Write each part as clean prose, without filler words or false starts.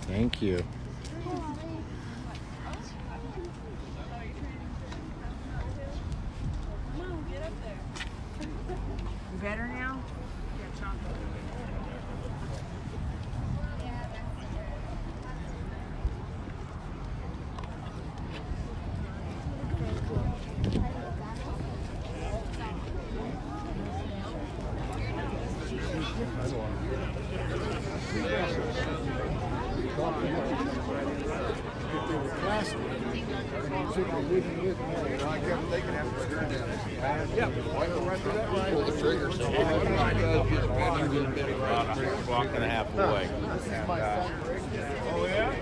Thank you. You better now? Walk and a half away. Oh yeah?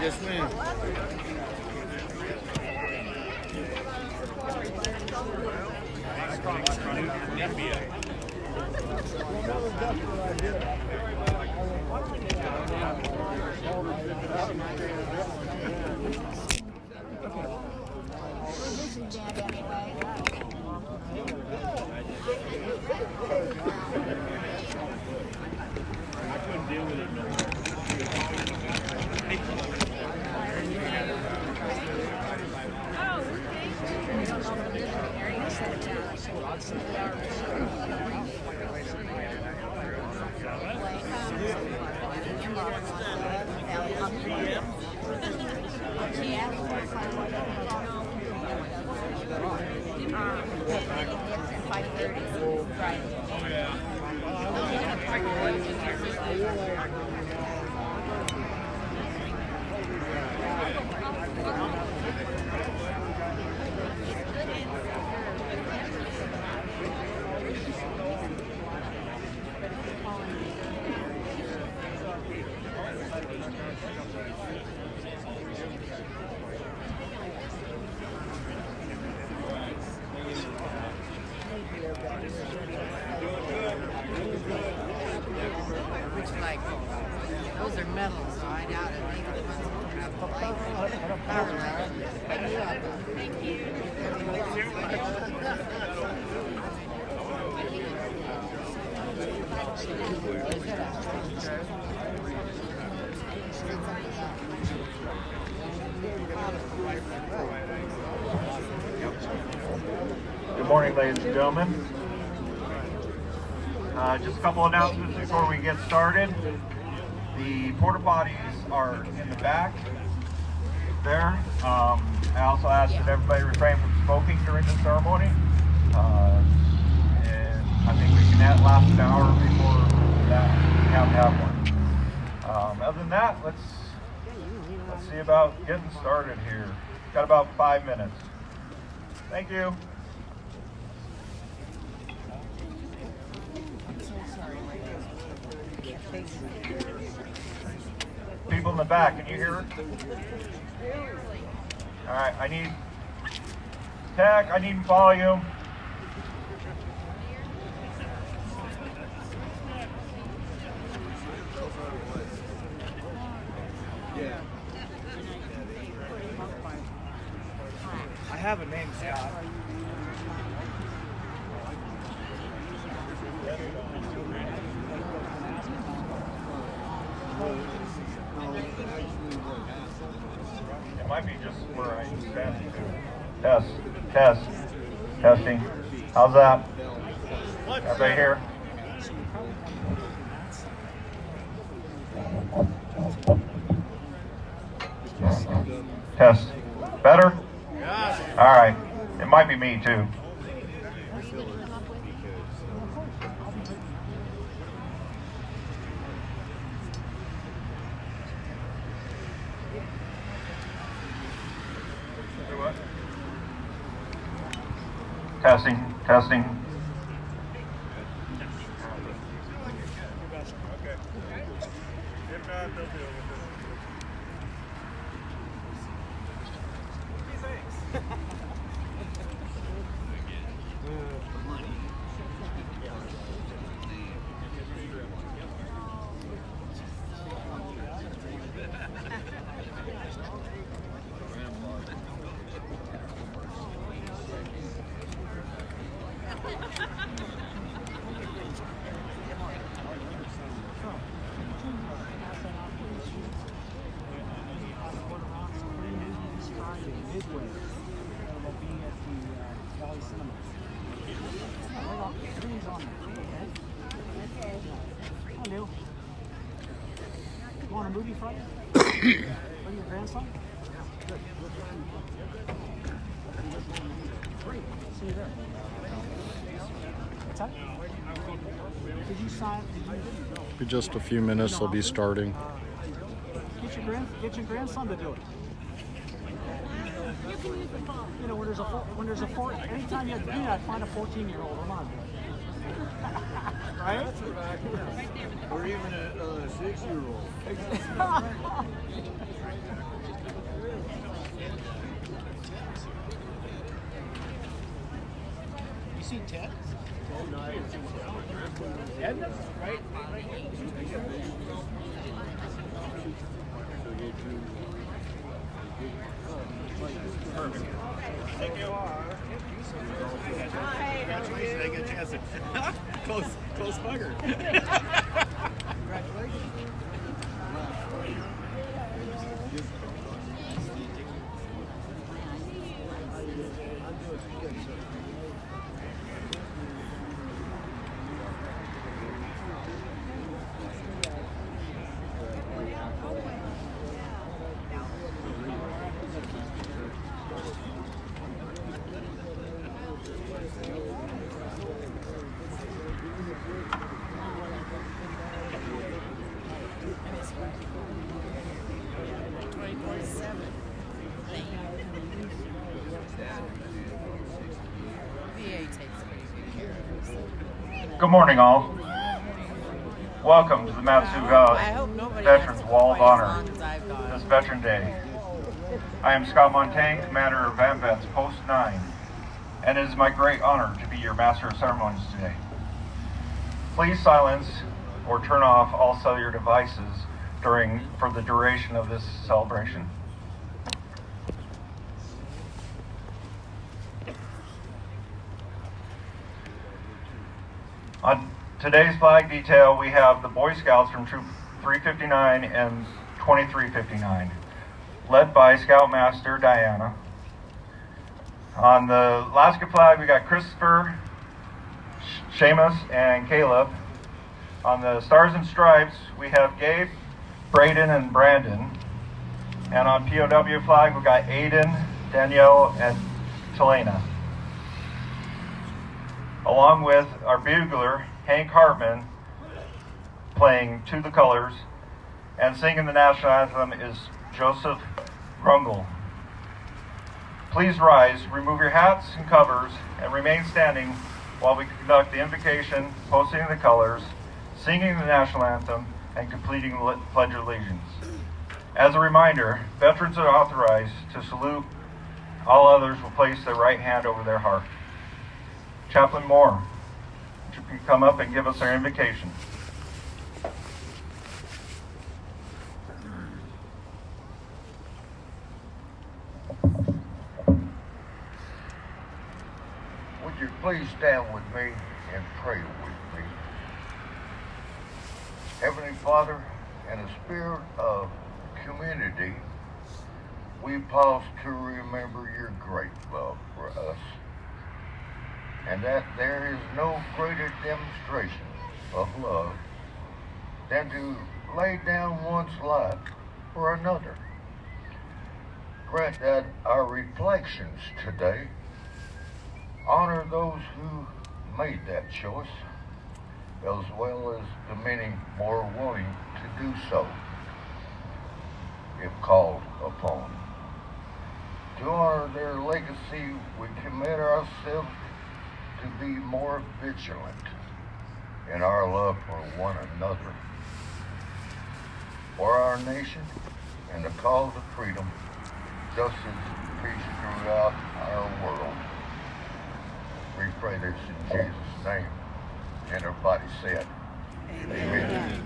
Yes, ma'am. Those are medals, so I doubt it. Maybe the ones that have the light. Thank you. Good morning, ladies and gentlemen. Just a couple announcements before we get started. The porta potties are in the back there. I also ask that everybody refrain from smoking during the ceremony. And I think we can last an hour before that. We have to have one. Other than that, let's see about getting started here. Got about 5 minutes. Thank you. People in the back, can you hear it? All right, I need tech, I need volume. Yeah. I have a name, Scott. It might be just where I stand. Testing. How's that? Everybody here? Test. Better? All right. It might be me too. Testing, testing. Okay. If not, they'll deal with it. You want a movie Friday? Bring your grandson? Good. Great. See you there. What's that? Did you sign? In just a few minutes, they'll be starting. Get your grandson to do it. You know, when there's a anytime you have to do that, find a 14-year-old. Come on. Right? Or even a 6-year-old. You see Ted? Ted? Right? Perfect. Thank you. Congratulations, I get a chance to close bugger. Congratulations. Good morning, all. Welcome to the Matsu Valley Veterans Wall of Honor this Veteran Day. I am Scott Montaigne, Commander of AMVETS Post 9, and it is my great honor to be your Master of Ceremonies today. Please silence or turn off all cellular devices for the duration of this celebration. On today's flag detail, we have the Boy Scouts from Troop 359 and 2359, led by Scoutmaster Diana. On the Alaska flag, we got Christopher, Seamus, and Caleb. On the Stars and Stripes, we have Gabe, Braden, and Brandon. And on P.O.W. flag, we got Aiden, Danielle, and Telena. Along with our bugler, Hank Hartman, playing To the Colors, and singing the national anthem is Joseph Rungel. Please rise, remove your hats and covers, and remain standing while we conduct the invocation, posting the colors, singing the national anthem, and completing the Pledge of Allegiance. As a reminder, veterans are authorized to salute. All others will place their right hand over their heart. Chaplain Moore, you can come up and give us our invocation. Would you please stand with me and pray with me? Heavenly Father, in a spirit of community, we pause to remember your great love for us. and that there is no greater demonstration of love than to lay down one's life for another. Grant that our reflections today honor those who made that choice, as well as the many more willing to do so, if called upon. To honor their legacy, we commit ourselves to be more vigilant in our love for one another, for our nation, and the cause of freedom, justice, and peace throughout our world. We pray this in Jesus' name. And everybody said, Amen.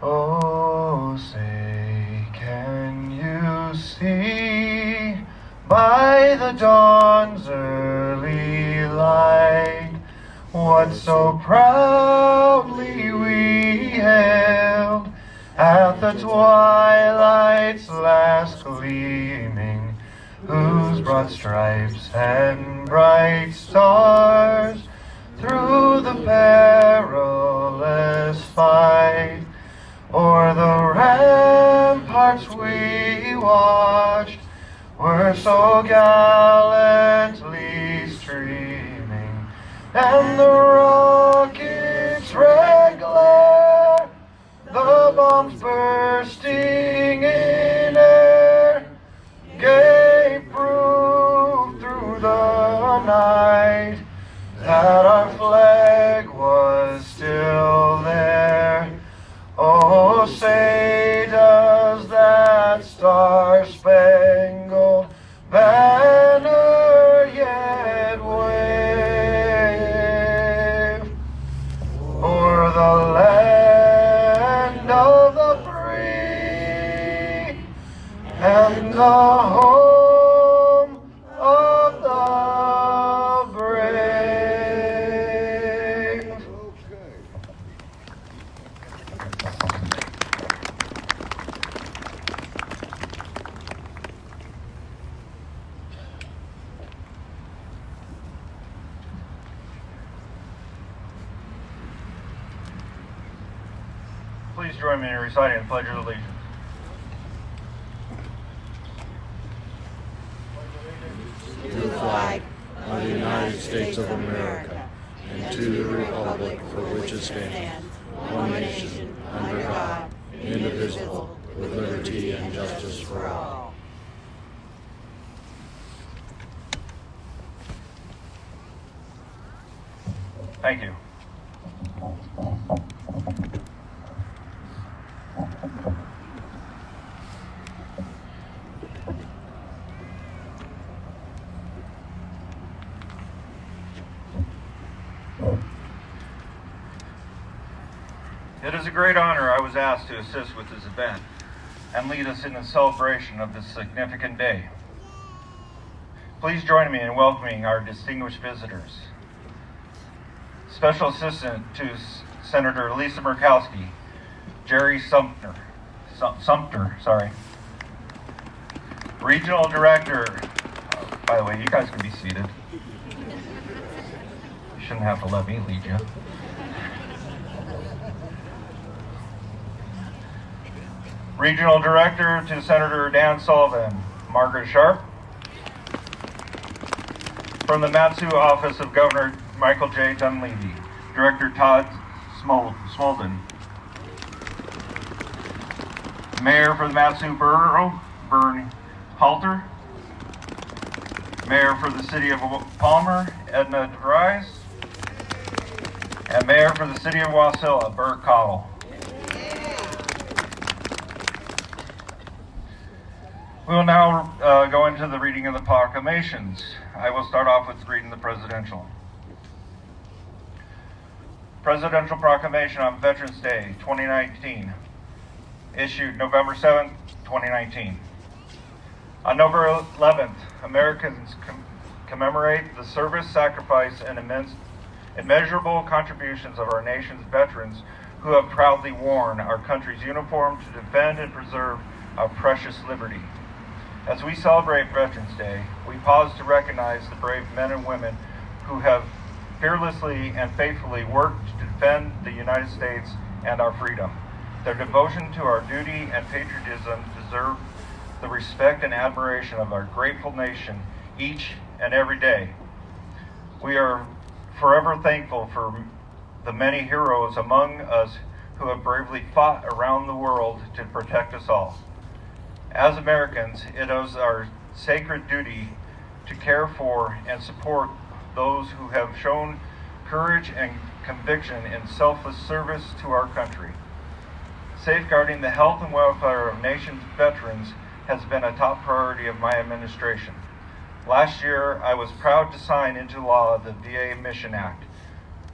Oh, say, can you see by the dawn's early light what so proudly we hailed at the twilight's last gleaming, whose broad stripes and bright stars through the perilous fight o'er the ramparts we watched were so gallantly streaming, and the rockets' red glare, the bombs bursting in air, gave proof through the night that our flag was still there. Oh, say does that star-spangled banner yet wave o'er the land of the free and the home of the brave? Please join me in reciting the Pledge of Allegiance. To the flag of the United States of America, and to the republic for which it stands, one nation, under God, indivisible, with liberty and justice for all. Thank you. It is a great honor I was asked to assist with this event and lead us in the celebration of this significant day. Please join me in welcoming our distinguished visitors. Special Assistant to Senator Lisa Murkowski, Jerry Sumter, Regional Director, by the way, you guys can be seated. You shouldn't have to let me lead you. Regional Director to Senator Dan Sullivan, Margaret Sharp. From the Matsu Office of Governor Michael J. Dunleavy, Director Todd Smolden. Mayor for the Matsu Borough, Vern Halter. Mayor for the City of Palmer, Edna DeVries. And Mayor for the City of Wasilla, Bert Cottle. We will now go into the reading of the proclamations. I will start off with reading the presidential. Presidential Proclamation on Veterans Day 2019, issued November 7th, 2019. On November 11th, Americans commemorate the service, sacrifice, and immeasurable contributions of our nation's veterans who have proudly worn our country's uniform to defend and preserve our precious liberty. As we celebrate Veterans Day, we pause to recognize the brave men and women who have fearlessly and faithfully worked to defend the United States and our freedom. Their devotion to our duty and patriotism deserve the respect and admiration of our grateful nation each and every day. We are forever thankful for the many heroes among us who have bravely fought around the world to protect us all. As Americans, it is our sacred duty to care for and support those who have shown courage and conviction in selfless service to our country. Safeguarding the health and welfare of nation's veterans has been a top priority of my administration. Last year, I was proud to sign into law the VA Mission Act,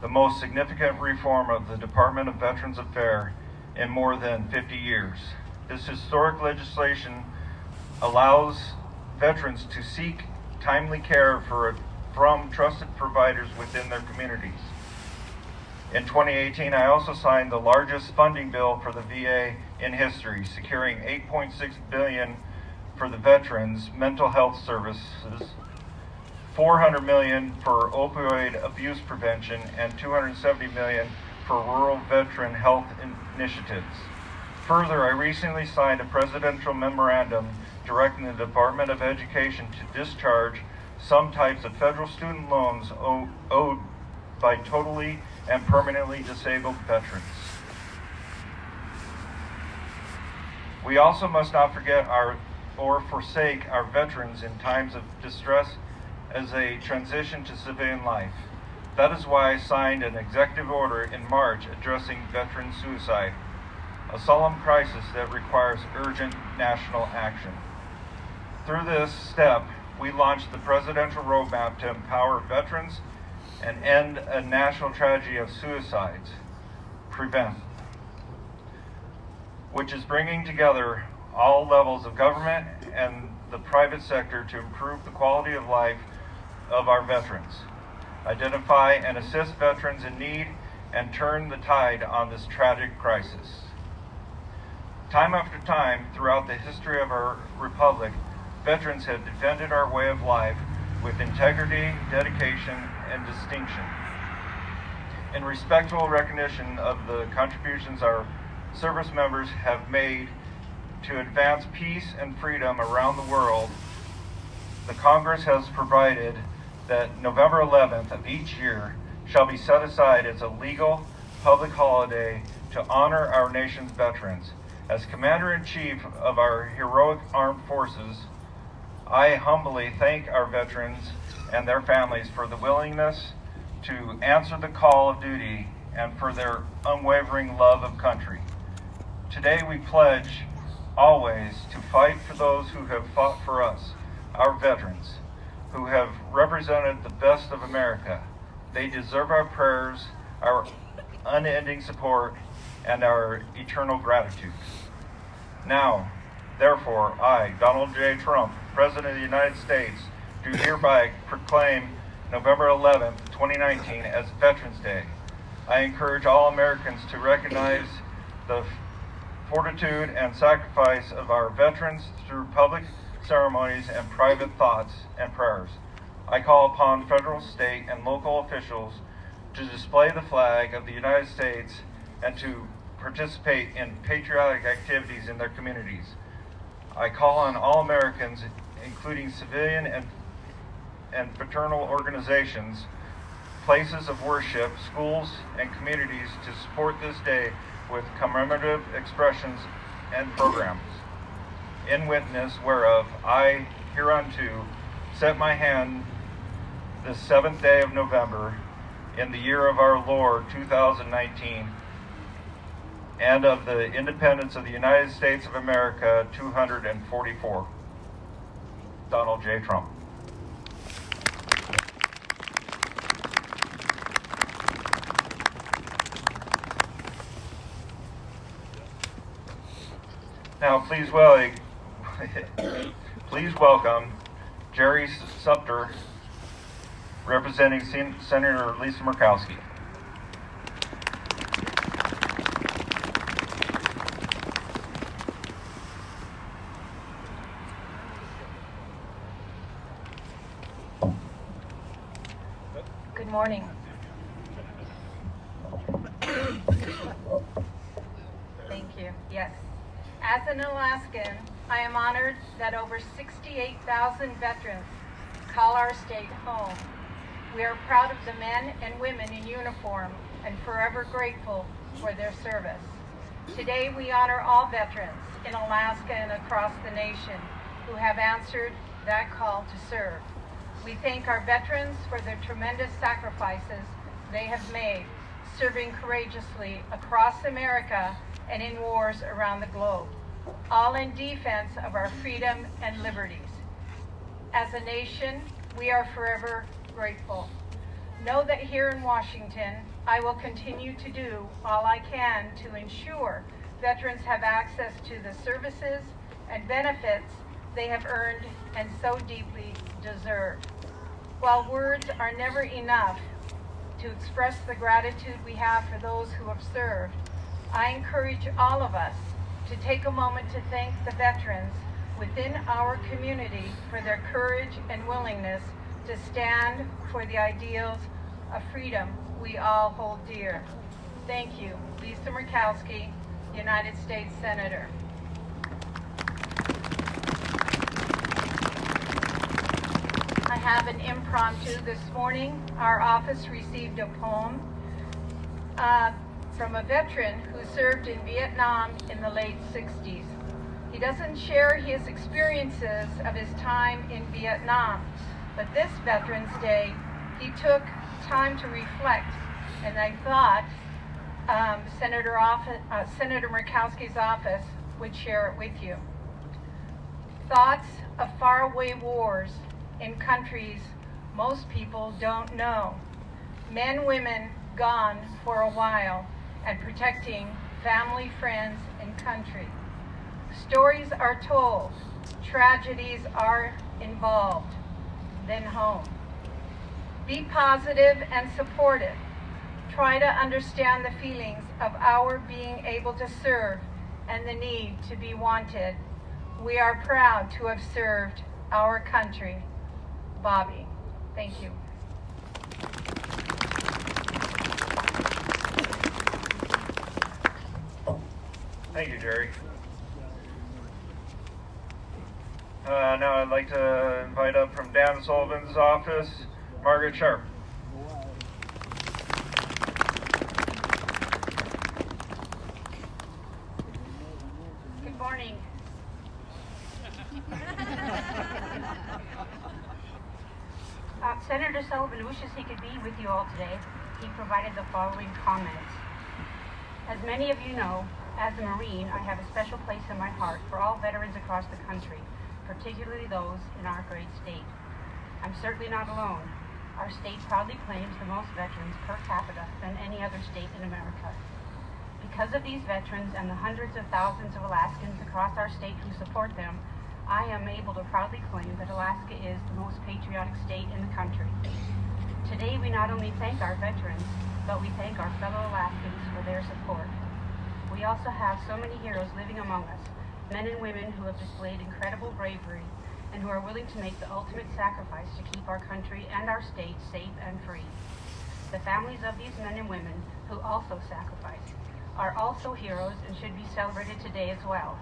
the most significant reform of the Department of Veterans Affairs in more than 50 years. This historic legislation allows veterans to seek timely care from trusted providers within their communities. In 2018, I also signed the largest funding bill for the VA in history, securing $8.6 billion for the veterans' mental health services, $400 million for opioid abuse prevention, and $270 million for rural veteran health initiatives. Further, I recently signed a presidential memorandum directing the Department of Education to discharge some types of federal student loans owed by totally and permanently disabled veterans. We also must not forget or forsake our veterans in times of distress as they transition to civilian life. That is why I signed an executive order in March addressing veteran suicide, a solemn crisis that requires urgent national action. Through this step, we launched the presidential roadmap to empower veterans and end a national tragedy of suicides, PREVENT, which is bringing together all levels of government and the private sector to improve the quality of life of our veterans, identify and assist veterans in need, and turn the tide on this tragic crisis. Time after time throughout the history of our republic, veterans have defended our way of life with integrity, dedication, and distinction. In respectful recognition of the contributions our service members have made to advance peace and freedom around the world, the Congress has provided that November 11th of each year shall be set aside as a legal public holiday to honor our nation's veterans. As Commander-in-Chief of our heroic armed forces, I humbly thank our veterans and their families for the willingness to answer the call of duty and for their unwavering love of country. Today we pledge always to fight for those who have fought for us, our veterans, who have represented the best of America. They deserve our prayers, our unending support, and our eternal gratitude. Now, therefore, I, Donald J. Trump, President of the United States, do hereby proclaim November 11th, 2019 as Veterans Day. I encourage all Americans to recognize the fortitude and sacrifice of our veterans through public ceremonies and private thoughts and prayers. I call upon federal, state, and local officials to display the flag of the United States and to participate in patriotic activities in their communities. I call on all Americans, including civilian and fraternal organizations, places of worship, schools, and communities to support this day with commemorative expressions and programs. In witness whereof, I hereunto set my hand this 7th day of November in the year of our Lord 2019 and of the independence of the United States of America 244. Donald J. Trump. Now, please welcome Jerry Supter, representing Senator Lisa Murkowski. Good morning. Thank you. Yes. As an Alaskan, I am honored that over 68,000 veterans call our state home. We are proud of the men and women in uniform and forever grateful for their service. Today we honor all veterans in Alaska and across the nation who have answered that call to serve. We thank our veterans for their tremendous sacrifices they have made, serving courageously across America and in wars around the globe, all in defense of our freedom and liberties. As a nation, we are forever grateful. Know that here in Washington, I will continue to do all I can to ensure veterans have access to the services and benefits they have earned and so deeply deserve. While words are never enough to express the gratitude we have for those who have served, I encourage all of us to take a moment to thank the veterans within our community for their courage and willingness to stand for the ideals of freedom we all hold dear. Thank you, Lisa Murkowski, United States Senator. I have an impromptu this morning. Our office received a poem from a veteran who served in Vietnam in the late 60s. He doesn't share his experiences of his time in Vietnam, but this Veterans Day, he took time to reflect, and I thought Senator Murkowski's office would share it with you. Thoughts of faraway wars in countries most people don't know. Men, women gone for a while and protecting family, friends, and country. Stories are told, tragedies are involved, then home. Be positive and supportive. Try to understand the feelings of our being able to serve and the need to be wanted. We are proud to have served our country. Bobby, thank you. Thank you, Jerry. Now I'd like to invite up from Dan Sullivan's office, Margaret Sharp. Good morning. Senator Sullivan wishes he could be with you all today. He provided the following comments. As many of you know, as a Marine, I have a special place in my heart for all veterans across the country, particularly those in our great state. I'm certainly not alone. Our state proudly claims the most veterans per capita than any other state in America. Because of these veterans and the hundreds of thousands of Alaskans across our state who support them, I am able to proudly claim that Alaska is the most patriotic state in the country. Today, we not only thank our veterans, but we thank our fellow Alaskans for their support. We also have so many heroes living among us, men and women who have displayed incredible bravery and who are willing to make the ultimate sacrifice to keep our country and our state safe and free. The families of these men and women who also sacrificed are also heroes and should be celebrated today as well.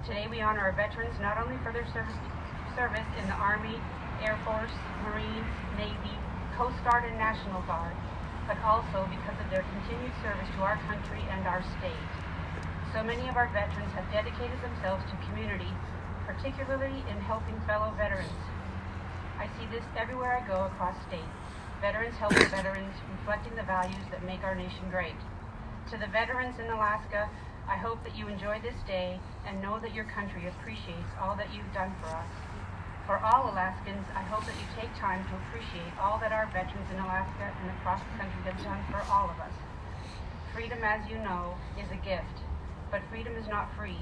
Today we honor our veterans not only for their service in the Army, Air Force, Marines, Navy, Coast Guard, and National Guard, but also because of their continued service to our country and our state. So many of our veterans have dedicated themselves to community, particularly in helping fellow veterans. I see this everywhere I go across state. Veterans helping veterans, reflecting the values that make our nation great. To the veterans in Alaska, I hope that you enjoy this day and know that your country appreciates all that you've done for us. For all Alaskans, I hope that you take time to appreciate all that our veterans in Alaska and across the country have done for all of us. Freedom, as you know, is a gift, but freedom is not free.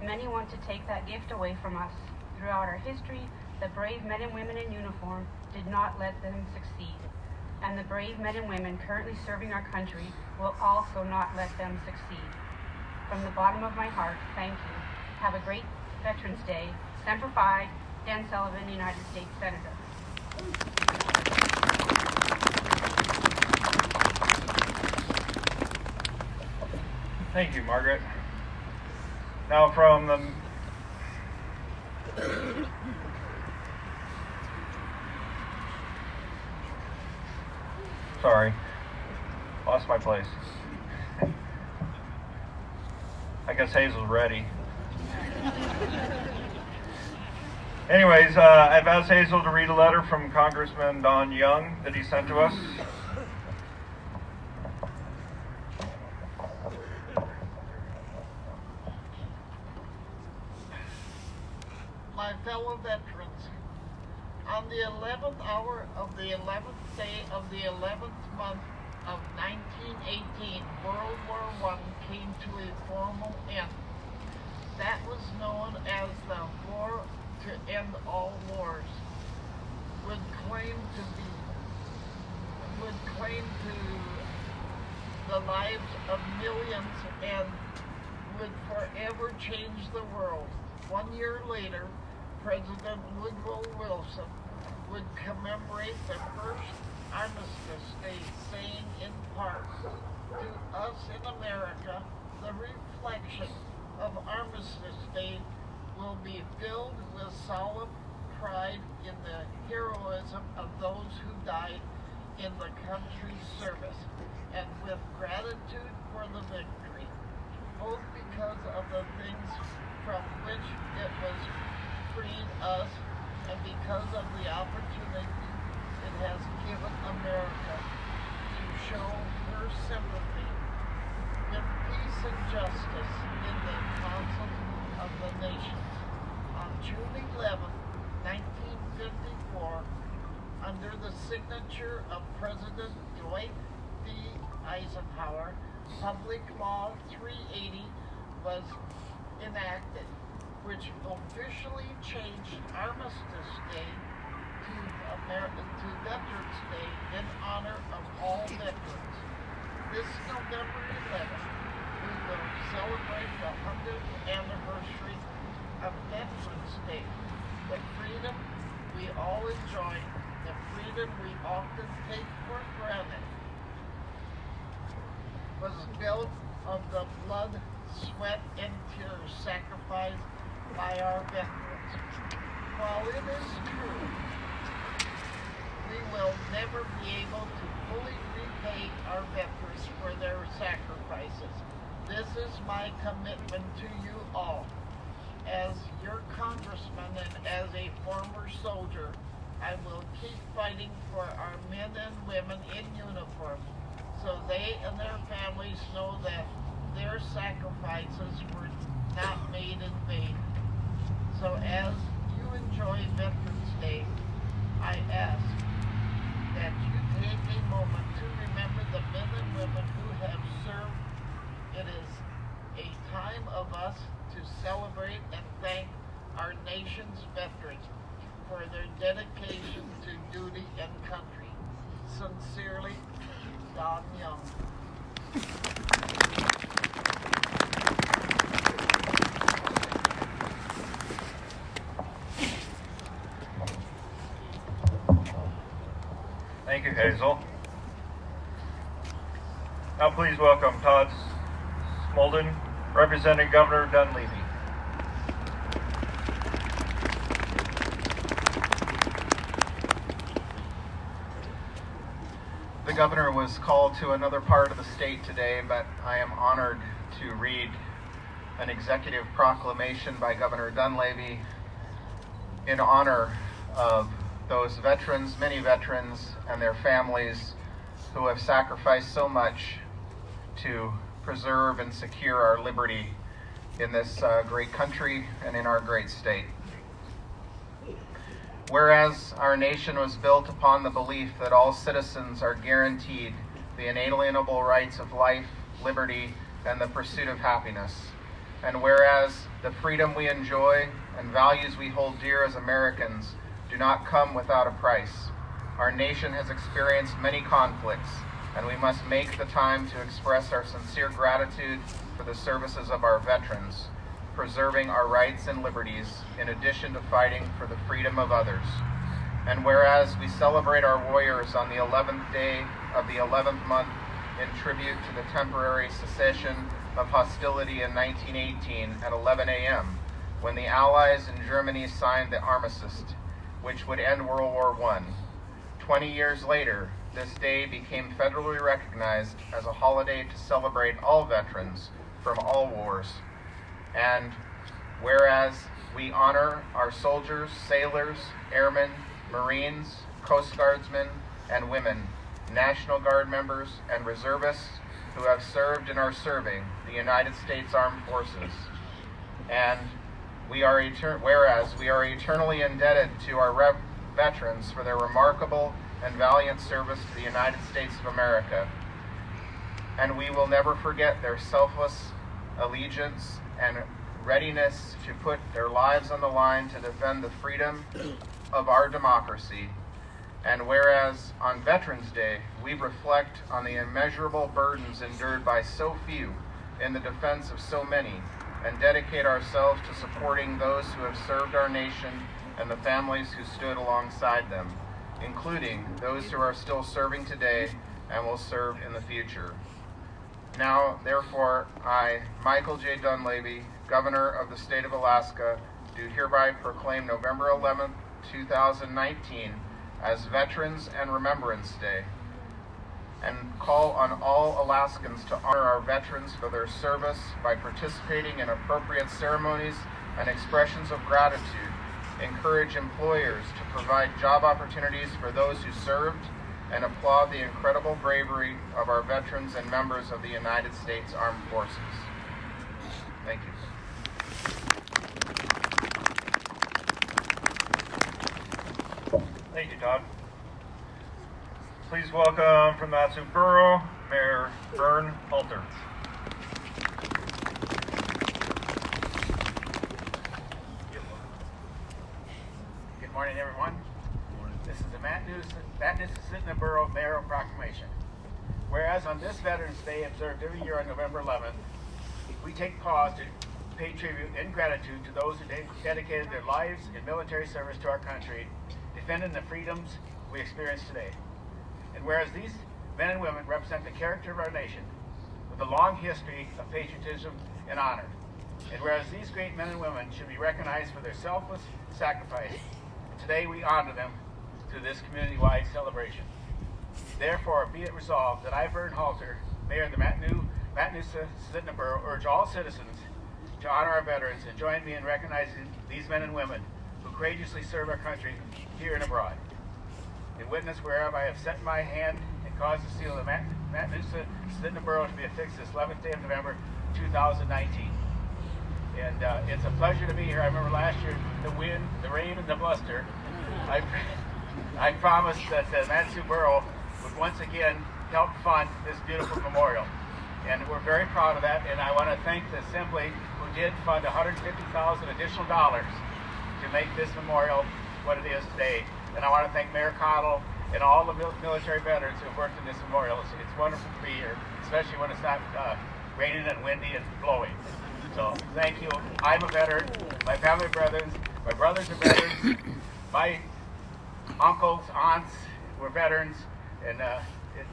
Many want to take that gift away from us. Throughout our history, the brave men and women in uniform did not let them succeed. And the brave men and women currently serving our country will also not let them succeed. From the bottom of my heart, thank you. Have a great Veterans Day. Semper Fi, Dan Sullivan, United States Senator. Thank you, Margaret. Now from the sorry, lost my place. I guess Hazel's ready. Anyways, I've asked Hazel to read a letter from Congressman Don Young that he sent to us. My fellow veterans, on the 11th hour of the 11th day of the 11th month of 1918, World War I came to a formal end. That was known as the War to End All Wars, would claim to the lives of millions and would forever change the world. 1 year later, President Woodrow Wilson would commemorate the first Armistice Day, saying in part, "To us in America, the reflection of Armistice Day will be filled with solemn pride in the heroism of those who died in the country's service, and with gratitude for the victory, both because of the things from which it was freed us and because of the opportunity it has given America to show her sympathy with peace and justice in the Council of the Nations. On June 11, 1954, under the signature of President Dwight D. Eisenhower, Public Law 380 was enacted, which officially changed Armistice Day to Veterans Day in honor of all veterans. This November 11th, we will celebrate the 100th anniversary of Veterans Day. The freedom we all enjoy, the freedom we often take for granted, was built of the blood, sweat, and tears sacrificed by our veterans. While it is true, we will never be able to fully repay our veterans for their sacrifices. This is my commitment to you all. As your congressman and as a former soldier, I will keep fighting for our men and women in uniform, so they and their families know that their sacrifices were not made in vain. So as you enjoy Veterans Day, I ask that you take a moment to remember the men and women who have served us to celebrate and thank our nation's veterans for their dedication to duty and country. Sincerely, Don Young. Thank you, Hazel. Now please welcome Todd Smolden, representing Governor Dunleavy. The governor was called to another part of the state today, but I am honored to read an executive proclamation by Governor Dunleavy in honor of those veterans, many veterans, and their families who have sacrificed so much to preserve and secure our liberty in this great country and in our great state. Whereas our nation was built upon the belief that all citizens are guaranteed the inalienable rights of life, liberty, and the pursuit of happiness, and whereas the freedom we enjoy and values we hold dear as Americans do not come without a price, our nation has experienced many conflicts, and we must make the time to express our sincere gratitude for the services of our veterans, preserving our rights and liberties, in addition to fighting for the freedom of others. And whereas we celebrate our warriors on the 11th day of the 11th month in tribute to the temporary cessation of hostility in 1918 at 11 a.m., when the Allies in Germany signed the armistice, which would end World War I. 20 years later, this day became federally recognized as a holiday to celebrate all veterans from all wars. And whereas we honor our soldiers, sailors, airmen, Marines, Coast Guardsmen, and women, National Guard members, and reservists who have served and are serving the United States Armed Forces. And whereas we are eternally indebted to our veterans for their remarkable and valiant service to the United States of America. And we will never forget their selfless allegiance and readiness to put their lives on the line to defend the freedom of our democracy. And whereas on Veterans Day, we reflect on the immeasurable burdens endured by so few in the defense of so many, and dedicate ourselves to supporting those who have served our nation and the families who stood alongside them, including those who are still serving today and will serve in the future. Now, therefore, I, Michael J. Dunleavy, Governor of the State of Alaska, do hereby proclaim November 11th, 2019 as Veterans and Remembrance Day, and call on all Alaskans to honor our veterans for their service by participating in appropriate ceremonies and expressions of gratitude, encourage employers to provide job opportunities for those who served, and applaud the incredible bravery of our veterans and members of the United States Armed Forces. Thank you. Thank you, Todd. Please welcome from Matsu Borough, Mayor Vern Halter. Good morning, everyone. This is the Matsu Borough Mayoral Proclamation. Whereas on this Veterans Day, observed every year on November 11th, we take pause to pay tribute in gratitude to those who dedicated their lives in military service to our country, defending the freedoms we experience today. And whereas these men and women represent the character of our nation with a long history of patriotism and honor, and whereas these great men and women should be recognized for their selfless sacrifice, today we honor them through this community-wide celebration. Therefore, be it resolved that I, Vern Halter, Mayor of the Matsu Borough, urge all citizens to honor our veterans and join me in recognizing these men and women who courageously serve our country here and abroad. In witness whereof I have set my hand and caused the seal of the Matsu Borough to be affixed this 11th day of November 2019. And it's a pleasure to be here. I remember last year, the wind, the rain, and the bluster. I promised that the Matsu Borough would once again help fund this beautiful memorial. And we're very proud of that, and I want to thank the Assembly who did fund $150,000 additional dollars to make this memorial what it is today. And I want to thank Mayor Cottle and all the military veterans who have worked in this memorial. It's wonderful to be here, especially when it's not raining and windy and blowing. So thank you. I'm a veteran. My family brothers are veterans. My uncles, aunts were veterans, and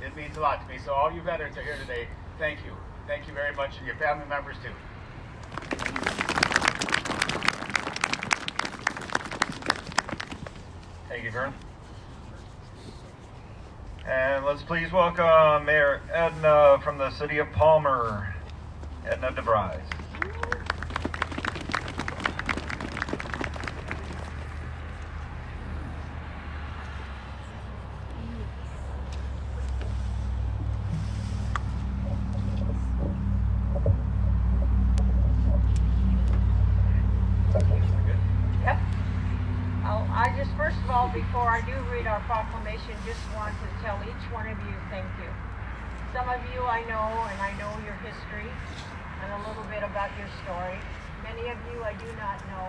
it means a lot to me. So all you veterans are here today. Thank you. Thank you very much, and your family members too. Thank you, Vern. And let's please welcome Mayor Edna from the city of Palmer, Edna DeVries. Yep. First of all, before I do read our proclamation, just want to tell each one of you thank you. Some of you I know, and I know your history and a little bit about your story. Many of you I do not know,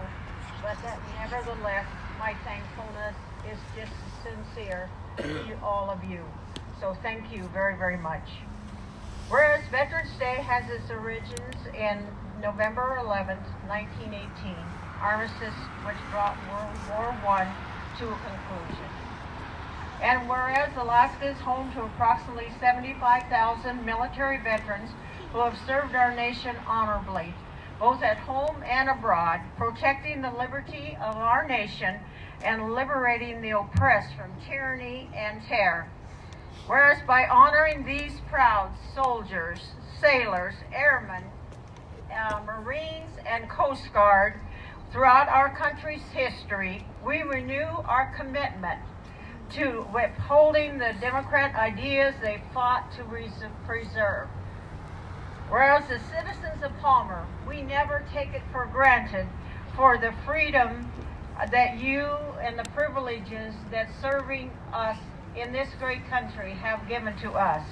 but that nevertheless, my thankfulness is just sincere to all of you. So thank you very, very much. Whereas Veterans Day has its origins in November 11th, 1918, armistice which brought World War I to a conclusion. And whereas Alaska is home to approximately 75,000 military veterans who have served our nation honorably, both at home and abroad, protecting the liberty of our nation and liberating the oppressed from tyranny and terror. Whereas by honoring these proud soldiers, sailors, airmen, Marines, and Coast Guard throughout our country's history, we renew our commitment to upholding the democrat ideas they fought to preserve. Whereas the citizens of Palmer, we never take it for granted for the freedom that you and the privileges that serving us in this great country have given to us.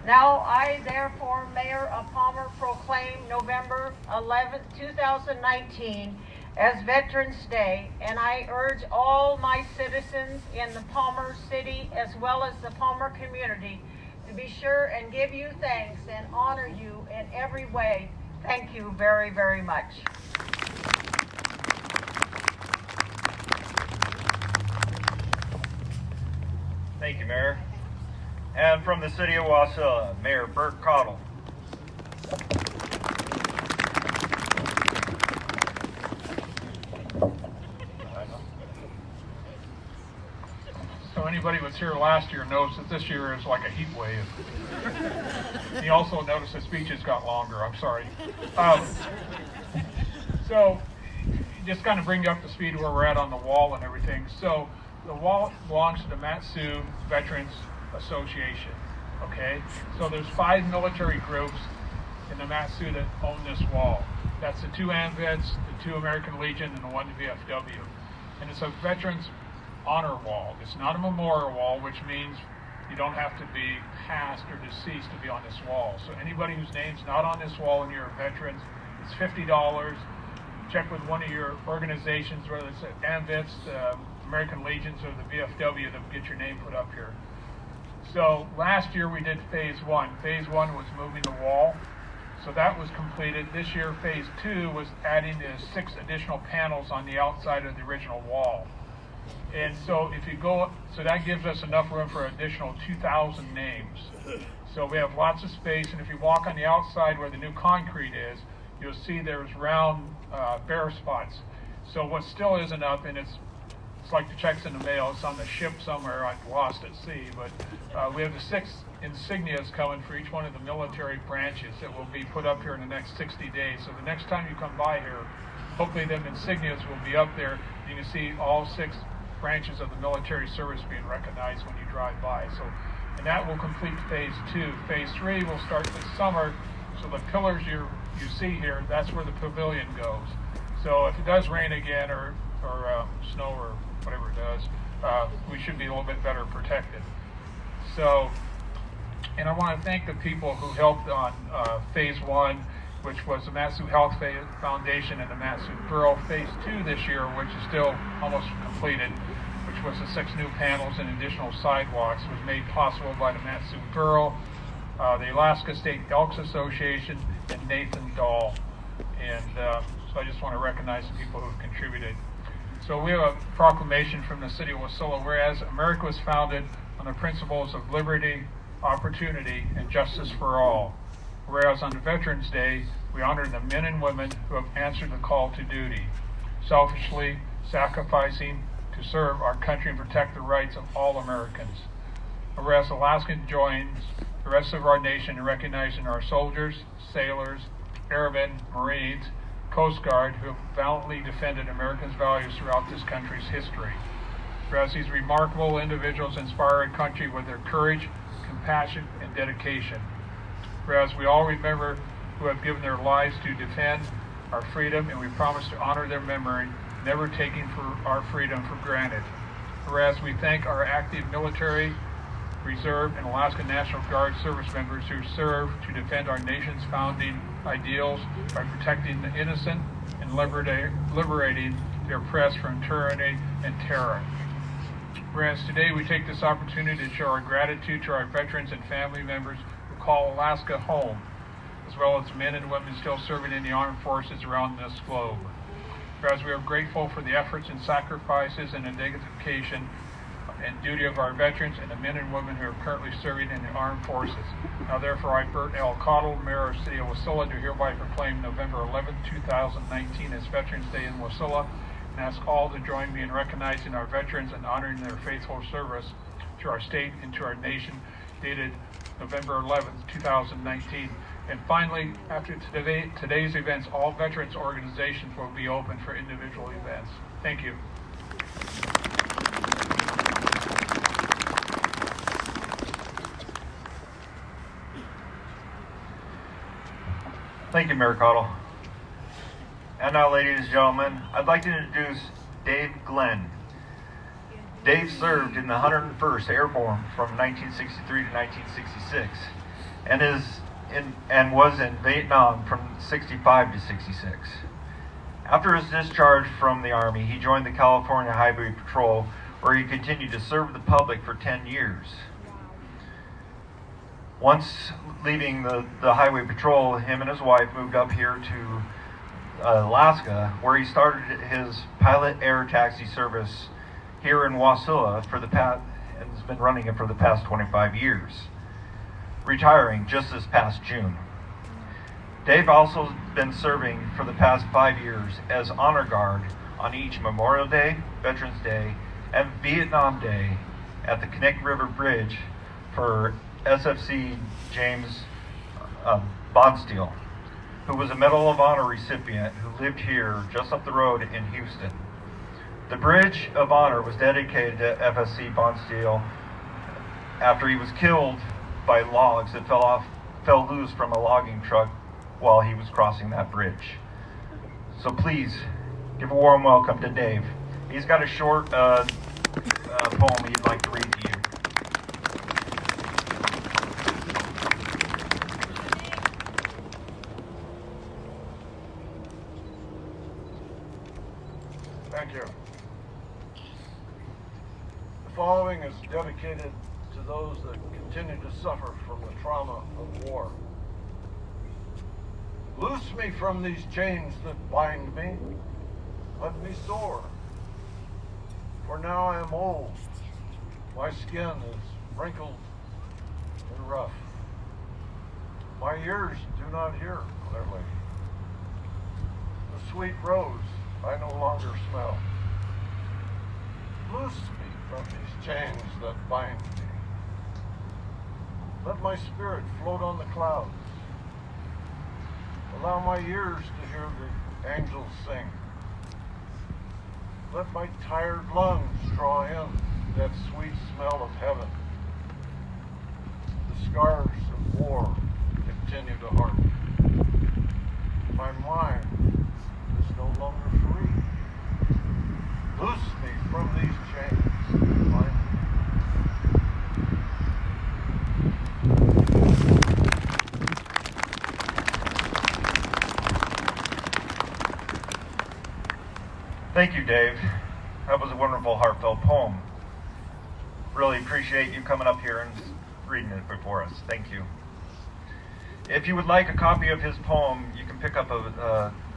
Now I, therefore, Mayor of Palmer, proclaim November 11, 2019 as Veterans Day, and I urge all my citizens in the Palmer City as well as the Palmer community to be sure and give you thanks and honor you in every way. Thank you very, very much. Thank you, Mayor. And from the city of Wasilla, Mayor Burt Cottle. So anybody who was here last year knows that this year is like a heat wave. You also notice the speeches got longer. I'm sorry. So just kind of bring you up to speed where we're at on the wall and everything. So the wall belongs to the Mat-Su Veterans Association. Okay, so there's 5 military groups in the Mat-Su that own this wall. That's the 2 AMVETS, the 2 American Legion, and the 1 VFW. And it's a veterans honor wall. It's not a memorial wall, which means you don't have to be passed or deceased to be on this wall. So anybody whose name's not on this wall and you're a veteran, it's $50. Check with one of your organizations, whether it's AMVETS, the American Legions, or the VFW, that get your name put up here. So last year we did phase 1. Phase 1 was moving the wall. So that was completed. This year phase 2 was adding the 6 additional panels on the outside of the original wall. And so if you go, so that gives us enough room for additional 2,000 names. So we have lots of space, and if you walk on the outside where the new concrete is, you'll see there's round bare spots. So what still isn't up, and it's like the checks in the mail, it's on the ship somewhere, I've lost at sea, but we have the 6 insignias coming for each one of the military branches that will be put up here in the next 60 days. So the next time you come by here, hopefully them insignias will be up there. You can see all 6 branches of the military service being recognized when you drive by. So, and that will complete phase 2. Phase 3 will start this summer. So the pillars you see here, that's where the pavilion goes. So if it does rain again or snow or whatever it does, we should be a little bit better protected. So, and I want to thank the people who helped on phase 1 which was the Mat-Su Health Foundation and the Mat-Su Borough Phase 2 this year, which is still almost completed, which was the 6 new panels and additional sidewalks, was made possible by the Mat-Su Borough, the Alaska State Elks Association, and Nathan Dahl. And so I just want to recognize the people who have contributed. So we have a proclamation from the city of Wasilla, whereas America was founded on the principles of liberty, opportunity, and justice for all. Whereas on Veterans Day, we honor the men and women who have answered the call to duty, selfishly sacrificing to serve our country and protect the rights of all Americans. Whereas Alaska joins the rest of our nation in recognizing our soldiers, sailors, airmen, Marines, Coast Guard who have valiantly defended Americans' values throughout this country's history. Whereas these remarkable individuals inspire our country with their courage, compassion, and dedication. Whereas we all remember who have given their lives to defend our freedom, and we promise to honor their memory, never taking our freedom for granted. Whereas we thank our active military, Reserve, and Alaska National Guard service members who serve to defend our nation's founding ideals by protecting the innocent and liberating the oppressed from tyranny and terror. Whereas today we take this opportunity to show our gratitude to our veterans and family members who call Alaska home, as well as men and women still serving in the armed forces around this globe. Whereas we are grateful for the efforts and sacrifices and identification and duty of our veterans and the men and women who are currently serving in the armed forces. Now therefore I, Bert L. Cottle, Mayor of the City of Wasilla, do hereby proclaim November 11, 2019 as Veterans Day in Wasilla, and ask all to join me in recognizing our veterans and honoring their faithful service to our state and to our nation, dated November 11, 2019. And finally, after today's events, all veterans organizations will be open for individual events. Thank you. Thank you, Mayor Cottle. And now, ladies and gentlemen, I'd like to introduce Dave Glenn. Dave served in the 101st Airborne from 1963 to 1966, and was in Vietnam from 65 to 66. After his discharge from the Army, he joined the California Highway Patrol, where he continued to serve the public for 10 years. Once leaving the Highway Patrol, him and his wife moved up here to Alaska, where he started his pilot air taxi service here in Wasilla and has been running it for the past 25 years, retiring just this past June. Dave also been serving for the past 5 years as honor guard on each Memorial Day, Veterans Day, and Vietnam Day at the Connect River Bridge for SFC James Bonsteel, who was a Medal of Honor recipient who lived here just up the road in Houston. The Bridge of Honor was dedicated to FSC Bonsteel after he was killed by logs that fell loose from a logging truck while he was crossing that bridge. So please give a warm welcome to Dave. He's got a short poem he'd like to read to you. Thank you. The following is dedicated to those that continue to suffer from the trauma of war. Loose me from these chains that bind me. Let me soar. For now I am old. My skin is wrinkled and rough. My ears do not hear clearly. The sweet rose I no longer smell. Loose me from these chains that bind me. Let my spirit float on the clouds. Allow my ears to hear the angels sing. Let my tired lungs draw in that sweet smell of heaven. The scars of war continue to harden. My mind is no longer free. Loose me from these chains that bind me. Thank you, Dave. That was a wonderful, heartfelt poem. Really appreciate you coming up here and reading it before us. Thank you. If you would like a copy of his poem, you can pick up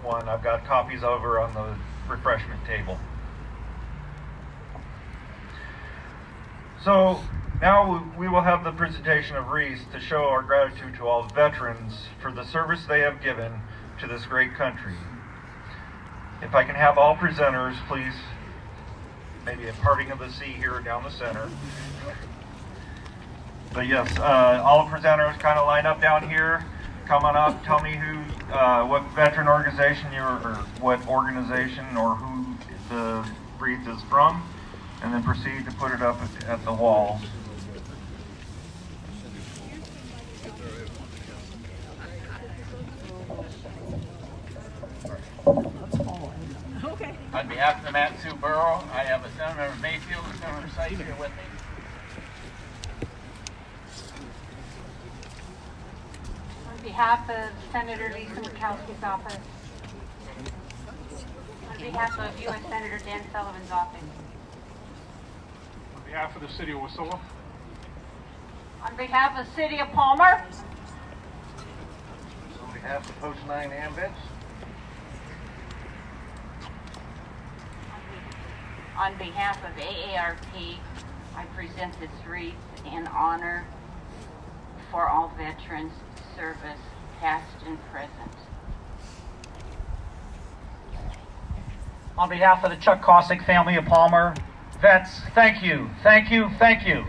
one. I've got copies over on the refreshment table. So now we will have the presentation of wreaths to show our gratitude to all veterans for the service they have given to this great country. If I can have all presenters, please, maybe a parting of the sea here down the center. But yes, all presenters kind of line up down here. Come on up, tell me who, what veteran organization or what organization or who the wreath is from, and then proceed to put it up at the wall. Okay. On behalf of the Mat-Su Borough, I have a Senator Mayfield and Senator Sykes here with me. On behalf of Senator Lisa Murkowski's office. On behalf of U.S. Senator Dan Sullivan's office. On behalf of the city of Wasilla. On behalf of the city of Palmer. On behalf of Post 9 AMVETS. On behalf of AARP, I present this wreath in honor for all veterans service, past and present. On behalf of the Chuck Cossack family of Palmer, vets, thank you, thank you, thank you.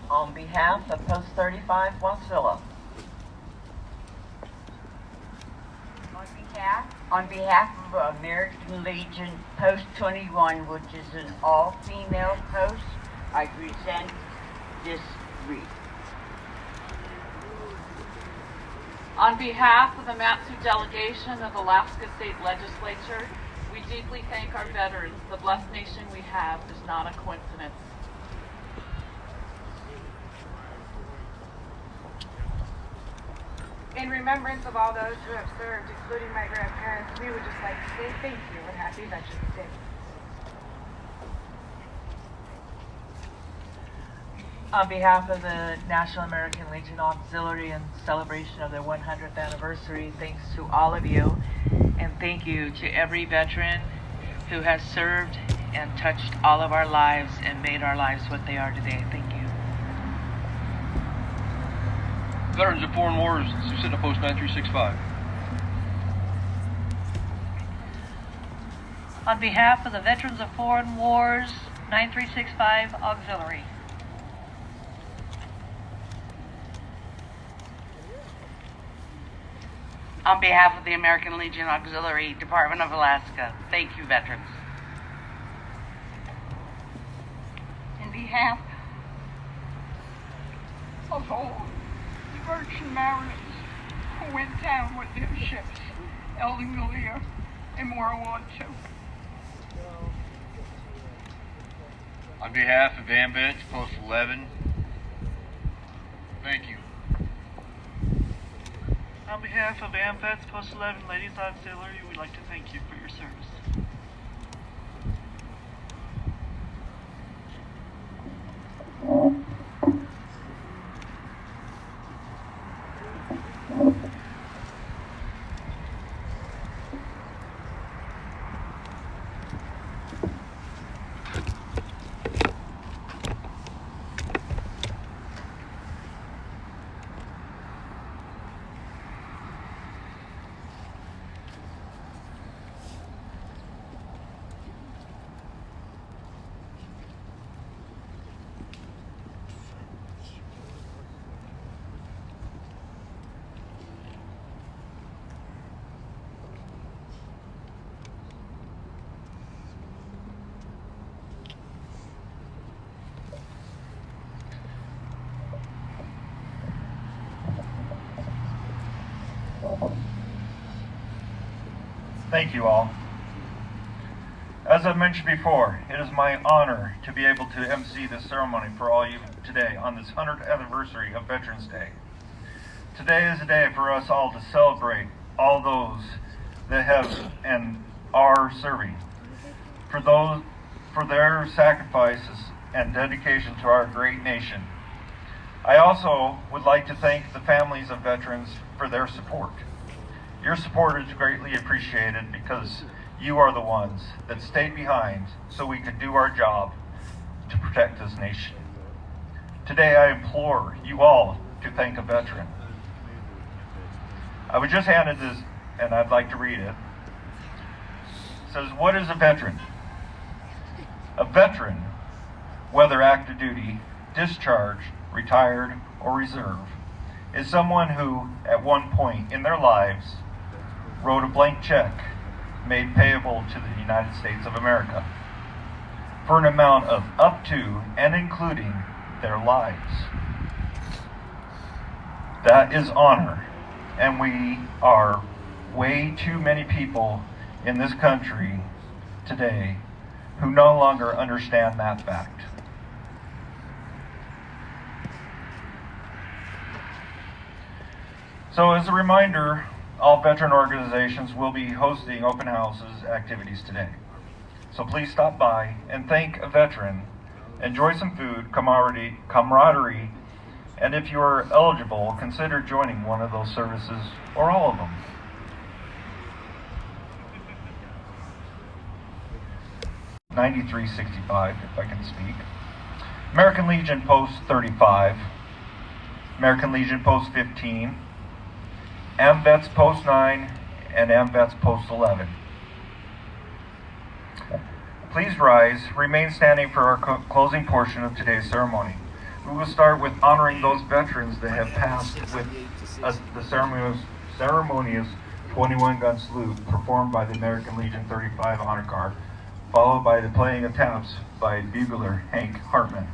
On behalf of Post 35 Wasilla. On behalf of American Legion Post 21, which is an all-female post, I present this wreath. On behalf of the Mat-Su delegation of Alaska State Legislature, we deeply thank our veterans. The blessed nation we have is not a coincidence. In remembrance of all those who have served, including my grandparents, we would just like to say thank you and happy Veterans Day. On behalf of the National American Legion Auxiliary in celebration of their 100th anniversary, thanks to all of you, and thank you to every veteran who has served and touched all of our lives and made our lives what they are today. Thank you. Veterans of Foreign Wars, Sioux City Post 9365. On behalf of the Veterans of Foreign Wars, 9365 Auxiliary. On behalf of the American Legion Auxiliary Department of Alaska, thank you, veterans. In behalf of all the merchant mariners who went down with their ships, Eldengalia and World War II. On behalf of AMVETS Post 11, thank you. On behalf of AMVETS Post 11 Ladies Auxiliary, we'd like to thank you for your service. Thank you all. As I mentioned before, it is my honor to be able to MC this ceremony for all you today on this 100th anniversary of Veterans Day. Today is a day for us all to celebrate all those that have and are serving, for their sacrifices and dedication to our great nation. I also would like to thank the families of veterans for their support. Your support is greatly appreciated because you are the ones that stayed behind so we could do our job to protect this nation. Today I implore you all to thank a veteran. I was just handed this and I'd like to read it. It says, what is a veteran? A veteran, whether active duty, discharged, retired, or reserve, is someone who, at one point in their lives, wrote a blank check made payable to the United States of America for an amount of up to and including their lives. That is honor, and we are way too many people in this country today who no longer understand that fact. So as a reminder, all veteran organizations will be hosting open houses activities today. So please stop by and thank a veteran, enjoy some food, camaraderie, and if you are eligible, consider joining one of those services or all of them. $93.65, if I can speak. American Legion Post 35, American Legion Post 15, AMVETS Post 9, and AMVETS Post 11. Please rise, remain standing for our closing portion of today's ceremony. We will start with honoring those veterans that have passed with the ceremonious 21-gun salute performed by the American Legion 35 Honor Guard, followed by the playing of taps by bugler Hank Hartman.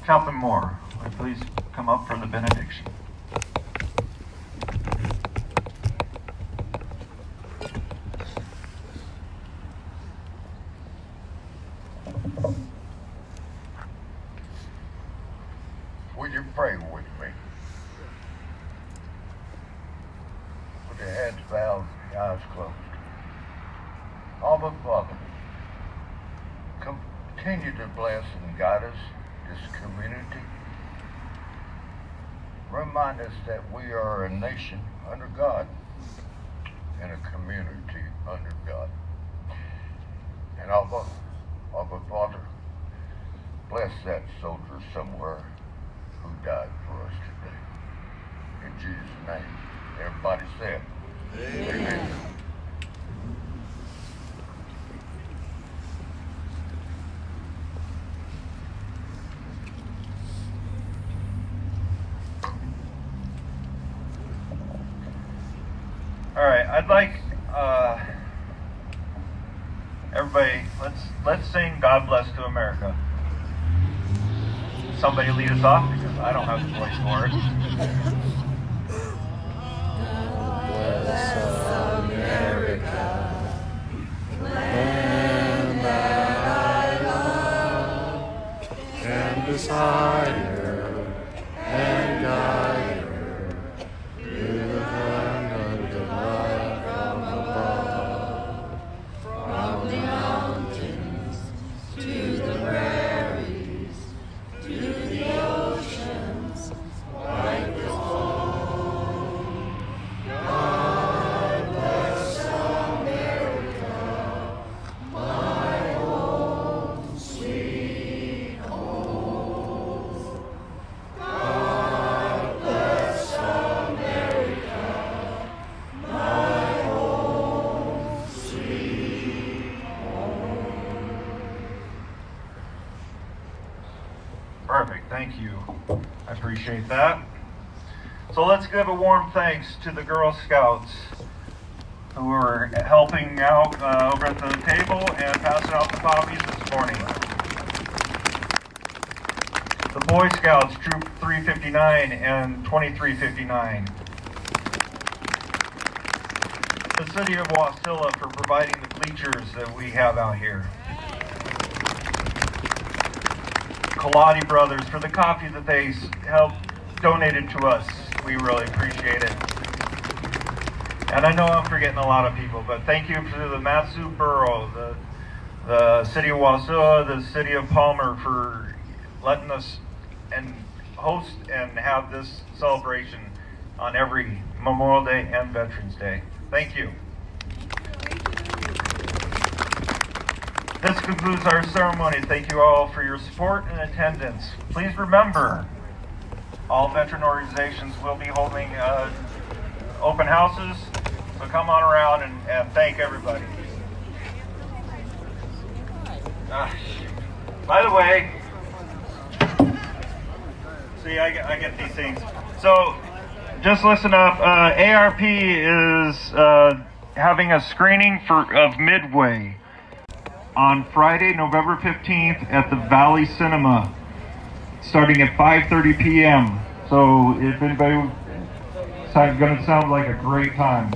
Chaplain Moore, would you please come up for the benediction. Will you pray with me? With your heads bowed and your eyes closed. Abba, Father, continue to bless and guide us this community. Remind us that we are a nation under God and a community under God. And Abba, Father, bless that soldier somewhere who died for us today. In Jesus' name, everybody said, Amen. All right, I'd like everybody. Let's sing "God Bless to America." Somebody lead us off because I don't have the voice for it. Bless America, land that I love, and beside her, and guide her through the land of light from above, from the mountains to the prairies, to the oceans, white as snow. God bless America, my home, sweet home. God bless America, my home, sweet home. Perfect, thank you. I appreciate that. So let's give a warm thanks to the Girl Scouts who are helping out over at the table and passing out the copies this morning. The Boy Scouts, Troop 359 and 2359. The City of Wasilla for providing the bleachers that we have out here. Politadick Brothers for the coffee that they helped donated to us. We really appreciate it. And I know I'm forgetting a lot of people, but thank you to the Matsu Borough, the City of Wasilla, the City of Palmer for letting us and host and have this celebration on every Memorial Day and Veterans Day. Thank you. This concludes our ceremony. Thank you all for your support and attendance. Please remember, all veteran organizations will be holding open houses, so come on around and thank everybody. By the way, see, I get these things. So, just listen up. ARP is having a screening of Midway on Friday, November 15th at the Valley Cinema, starting at 5:30 p.m. So if anybody, it's going to sound like a great time.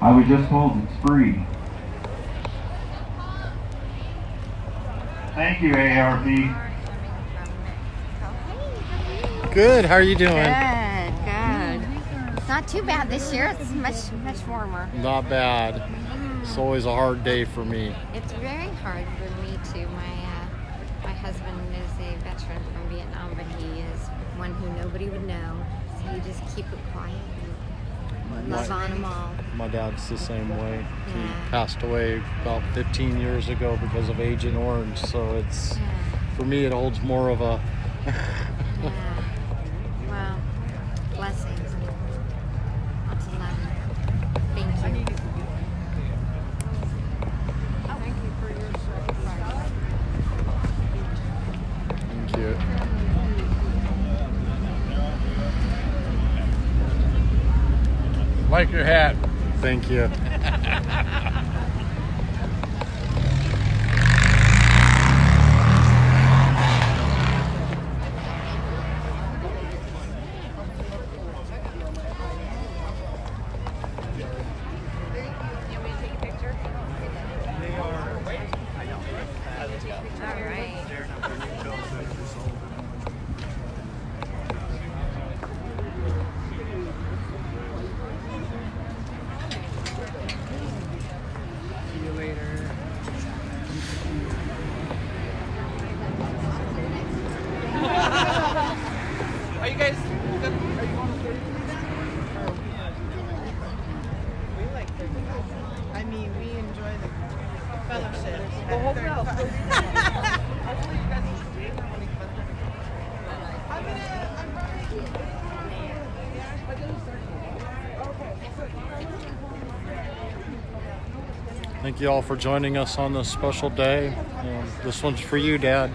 I was just told it's free. Thank you, ARP. Good, how are you doing? Good. Not too bad this year. It's much warmer. Not bad. It's always a hard day for me. It's very hard for me too. My husband is a veteran from Vietnam, but he is one who nobody would know. So you just keep it quiet and love on them all. My dad's the same way. Yeah. He passed away about 15 years ago because of Agent Orange. So it's, for me, it holds more of a... Well, blessings. Lots of love. Thank you. Thank you for your sacrifice. Thank you. Like your hat. Thank you. Thank you all for joining us on this special day. This one's for you, Dad.